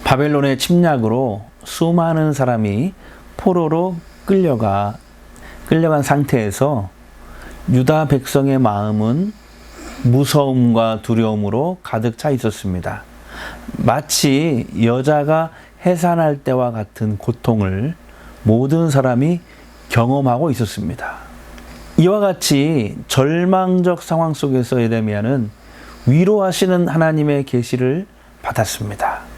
바벨론의 침략으로 수많은 사람이 포로로 끌려간 상태에서 유다 백성의 마음은 무서움과 두려움으로 가득 차 있었습니다. 마치 여자가 해산할 때와 같은 고통을 모든 사람이 경험하고 있었습니다. 이와 같이 절망적 상황 속에서 에레미야는 위로하시는 하나님의 계시를 받았습니다.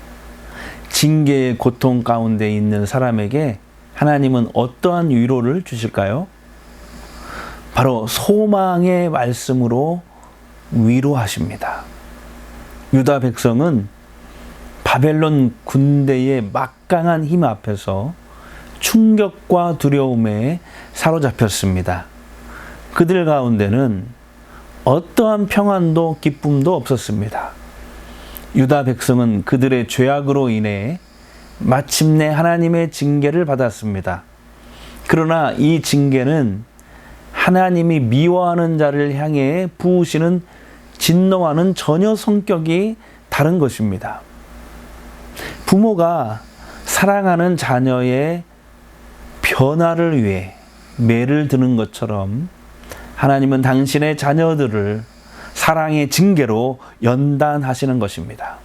징계의 고통 가운데 있는 사람에게 하나님은 어떠한 위로를 주실까요? 바로 소망의 말씀으로 위로하십니다. 유다 백성은 바벨론 군대의 막강한 힘 앞에서 충격과 두려움에 사로잡혔습니다. 그들 가운데는 어떠한 평안도 기쁨도 없었습니다. 유다 백성은 그들의 죄악으로 인해 마침내 하나님의 징계를 받았습니다. 그러나 이 징계는 하나님이 미워하는 자를 향해 부으시는 진노와는 전혀 성격이 다른 것입니다. 부모가 사랑하는 자녀의 변화를 위해 매를 드는 것처럼 하나님은 당신의 자녀들을 사랑의 징계로 연단하시는 것입니다.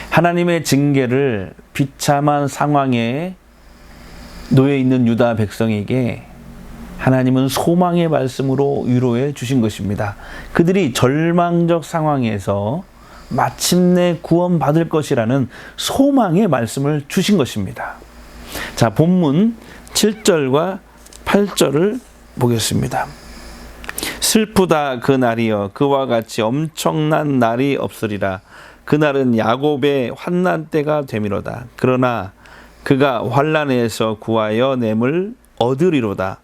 하나님의 징계를 비참한 상황에 놓여 있는 유다 백성에게 하나님은 소망의 말씀으로 위로해 주신 것입니다. 그들이 절망적 상황에서 마침내 구원받을 것이라는 소망의 말씀을 주신 것입니다. 자, 본문 7절과 8절을 보겠습니다. 슬프다 그 날이여, 그와 같이 엄청난 날이 없으리라. 그날은 야곱의 환난 때가 되미로다. 그러나 그가 환난에서 구하여 냄을 얻으리로다.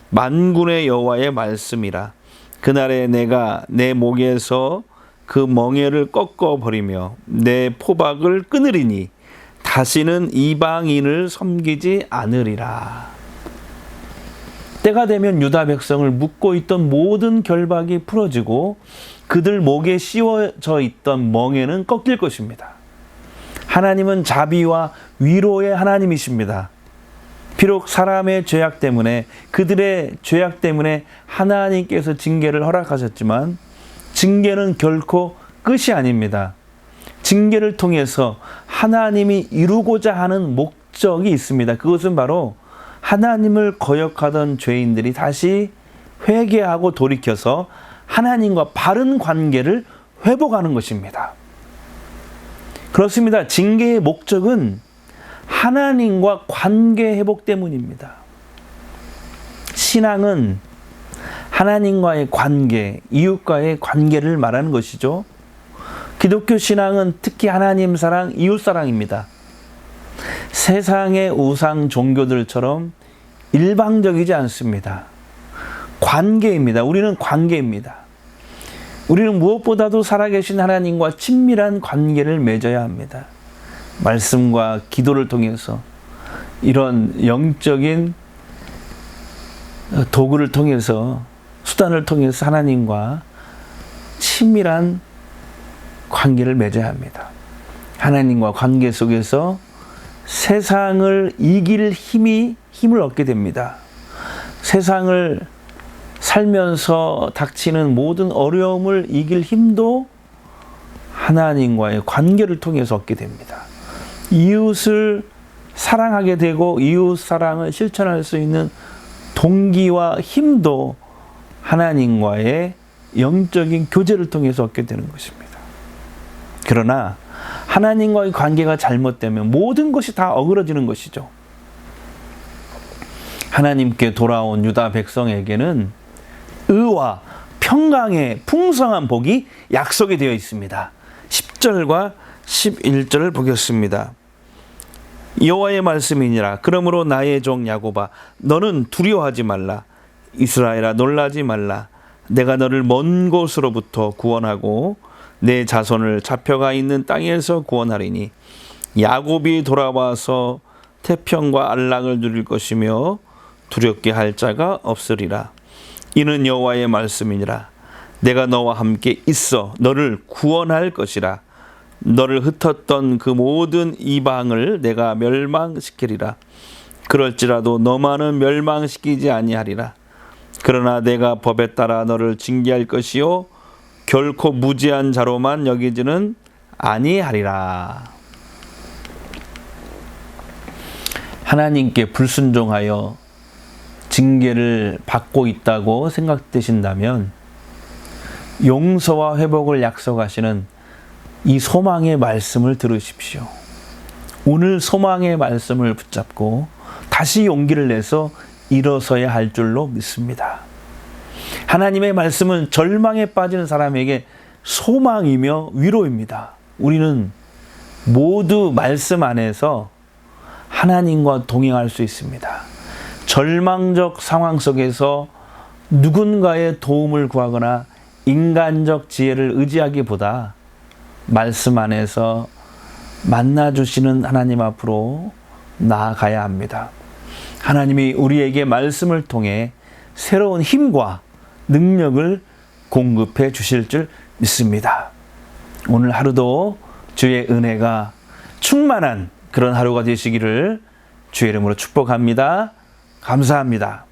만군의 여호와의 말씀이라. 그날에 내가 내 목에서 그 멍에를 꺾어버리며 내 포박을 끊으리니 다시는 이방인을 섬기지 않으리라. 때가 되면 유다 백성을 묶고 있던 모든 결박이 풀어지고 그들 목에 씌워져 있던 멍에는 꺾일 것입니다. 하나님은 자비와 위로의 하나님이십니다. 비록 사람의 죄악 때문에, 그들의 죄악 때문에 하나님께서 징계를 허락하셨지만 징계는 결코 끝이 아닙니다. 징계를 통해서 하나님이 이루고자 하는 목적이 있습니다. 그것은 바로 하나님을 거역하던 죄인들이 다시 회개하고 돌이켜서 하나님과 바른 관계를 회복하는 것입니다. 그렇습니다. 징계의 목적은 하나님과 관계 회복 때문입니다. 신앙은 하나님과의 관계, 이웃과의 관계를 말하는 것이죠. 기독교 신앙은 특히 하나님 사랑, 이웃 사랑입니다. 세상의 우상 종교들처럼 일방적이지 않습니다. 관계입니다. 우리는 관계입니다. 우리는 무엇보다도 살아계신 하나님과 친밀한 관계를 맺어야 합니다. 말씀과 기도를 통해서 이런 영적인 도구를 통해서, 수단을 통해서 하나님과 친밀한 관계를 맺어야 합니다. 하나님과 관계 속에서 세상을 이길 힘을 얻게 됩니다. 세상을 살면서 닥치는 모든 어려움을 이길 힘도 하나님과의 관계를 통해서 얻게 됩니다. 이웃을 사랑하게 되고 이웃 사랑을 실천할 수 있는 동기와 힘도 하나님과의 영적인 교제를 통해서 얻게 되는 것입니다. 그러나 하나님과의 관계가 잘못되면 모든 것이 다 어그러지는 것이죠. 하나님께 돌아온 유다 백성에게는 의와 평강의 풍성한 복이 약속이 되어 있습니다. 10절과 11절을 보겠습니다. 여호와의 말씀이니라. 그러므로 나의 종 야곱아, 너는 두려워하지 말라. 이스라엘아, 놀라지 말라. 내가 너를 먼 곳으로부터 구원하고 내 자손을 잡혀가 있는 땅에서 구원하리니 야곱이 돌아와서 태평과 안락을 누릴 것이며 두렵게 할 자가 없으리라. 이는 여호와의 말씀이니라. 내가 너와 함께 있어 너를 구원할 것이라. 너를 흩었던 그 모든 이방을 내가 멸망시키리라. 그럴지라도 너만은 멸망시키지 아니하리라. 그러나 내가 법에 따라 너를 징계할 것이요 결코 무지한 자로만 여기지는 아니하리라. 하나님께 불순종하여 징계를 받고 있다고 생각되신다면 용서와 회복을 약속하시는 이 소망의 말씀을 들으십시오. 오늘 소망의 말씀을 붙잡고 다시 용기를 내서 일어서야 할 줄로 믿습니다. 하나님의 말씀은 절망에 빠지는 사람에게 소망이며 위로입니다. 우리는 모두 말씀 안에서 하나님과 동행할 수 있습니다. 절망적 상황 속에서 누군가의 도움을 구하거나 인간적 지혜를 의지하기보다 말씀 안에서 만나주시는 하나님 앞으로 나아가야 합니다. 하나님이 우리에게 말씀을 통해 새로운 힘과 능력을 공급해 주실 줄 믿습니다. 오늘 하루도 주의 은혜가 충만한 그런 하루가 되시기를 주의 이름으로 축복합니다. 감사합니다.